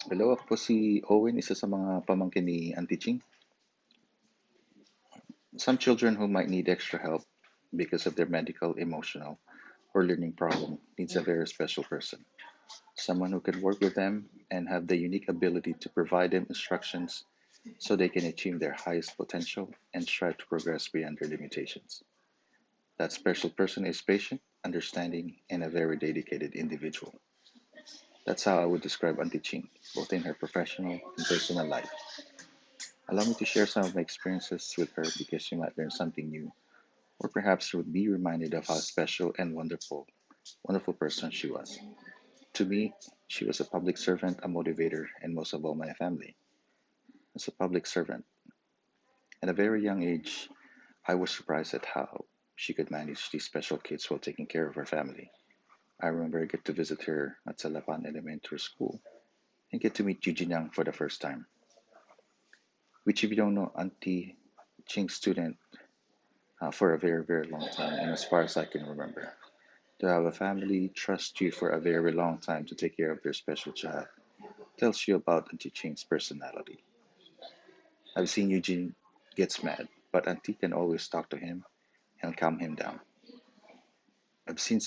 Hello, ako po si Owen, isa sa mga pamangkin ni Auntie Ching. Some children who might need extra help because of their medical, emotional, or learning problem needs a very special person. Someone who can work with them and have the unique ability to provide them instructions so they can achieve their highest potential and strive to progress beyond their limitations. That special person is patient, understanding, and a very dedicated individual. That's how I would describe Auntie Ching, both in her professional and personal life. Allow me to share some of my experiences with her because she might learn something new, or perhaps would be reminded of how special and wonderful person she was. To me, she was a public servant, a motivator, and most of all, my family. As a public servant, at a very young age, I was surprised at how she could manage these special kids while taking care of her family. I remember I get to visit her at Salapan Elementary School and get to meet Eugene Yang for the first time, which, if you don't know, Auntie Ching's student for a very, very long time, and as far as I can remember. To have a family trust you for a very long time to take care of their special child tells you about Auntie Ching's personality. I've seen Eugene gets mad, but Auntie can always talk to him and calm him down. I've seen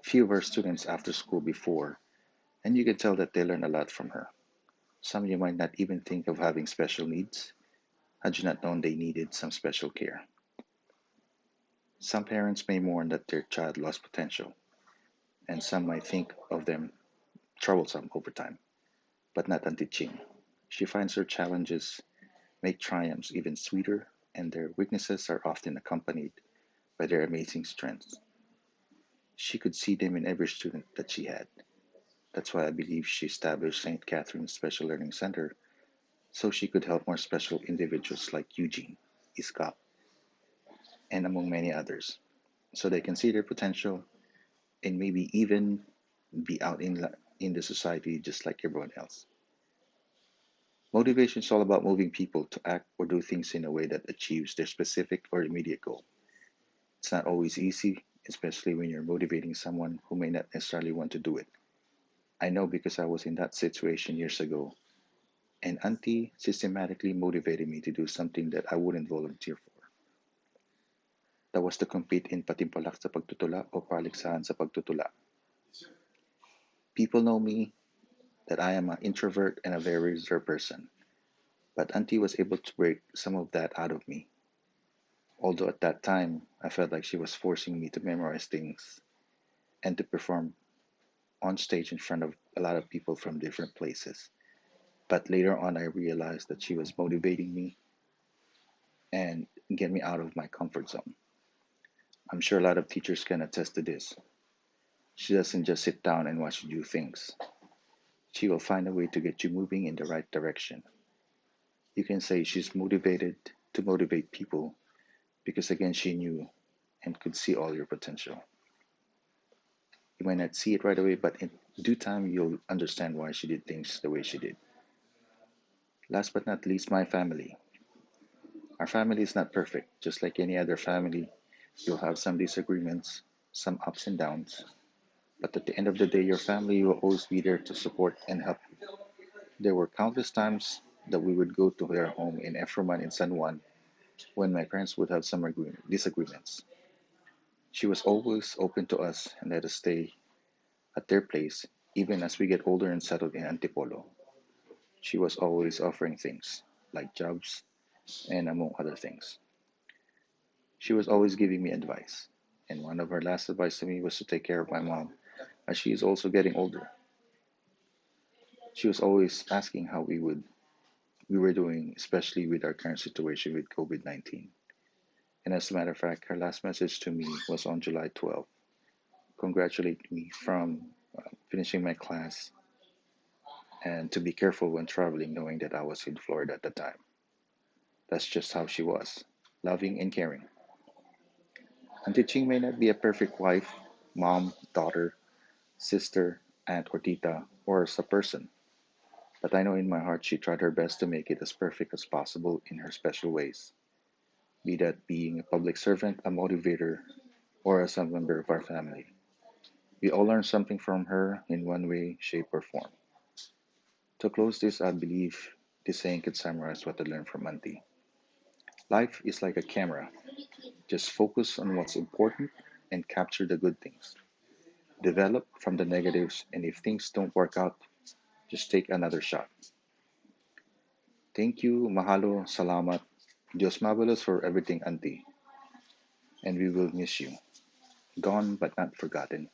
few of her students after school before, and you can tell that they learn a lot from her. Some you might not even think of having special needs had you not known they needed some special care. Some parents may mourn that their child lost potential, and some might think of them troublesome over time, but not Auntie Ching. She finds her challenges make triumphs even sweeter, and their weaknesses are often accompanied by their amazing strengths. She could see them in every student that she had. That's why I believe she established St. Catherine's Special Learning Center so she could help more special individuals like Eugene, Iska, and among many others, so they can see their potential and maybe even be out in the society just like everyone else. Motivation is all about moving people to act or do things in a way that achieves their specific or immediate goal. It's not always easy, especially when you're motivating someone who may not necessarily want to do it. I know because I was in that situation years ago, and Auntie systematically motivated me to do something that I wouldn't volunteer for. That was to compete in patimpalak sa pagtutula o paligsahan sa pagtutula. People know me that I am an introvert and a very reserved person, but Auntie was able to break some of that out of me. Although at that time, I felt like she was forcing me to memorize things and to perform on stage in front of a lot of people from different places. But later on, I realized that she was motivating me and get me out of my comfort zone. I'm sure a lot of teachers can attest to this. She doesn't just sit down and watch you do things. She will find a way to get you moving in the right direction. You can say she's motivated to motivate people because again she knew and could see all your potential. You might not see it right away, but in due time you'll understand why she did things the way she did. Last but not least, my family. Our family is not perfect. Just like any other family, you'll have some disagreements, some ups and downs. But at the end of the day, your family will always be there to support and help you. There were countless times that we would go to their home in Efroman in San Juan when my parents would have some disagreements. She was always open to us and let us stay at their place even as we get older and settled in Antipolo. She was always offering things like jobs and among other things. She was always giving me advice. And one of her last advice to me was to take care of my mom as she is also getting older. She was always asking how we were doing, especially with our current situation with COVID-19. And as a matter of fact, her last message to me was on July 12th, congratulating me from finishing my class and to be careful when traveling, knowing that I was in Florida at the time. That's just how she was, loving and caring. Auntie Ching may not be a perfect wife, mom, daughter, sister, aunt, or tita, or as a person, but I know in my heart she tried her best to make it as perfect as possible in her special ways, be that being a public servant, a motivator, or as a member of our family. We all learn something from her in one way, shape, or form. To close this, I believe this saying could summarize what I learned from Auntie. Life is like a camera. Just focus on what's important and capture the good things. Develop from the negatives, and if things don't work out, just take another shot. Thank you, mahalo, salamat, Dios mabalos for everything, Auntie, and we will miss you. Gone but not forgotten.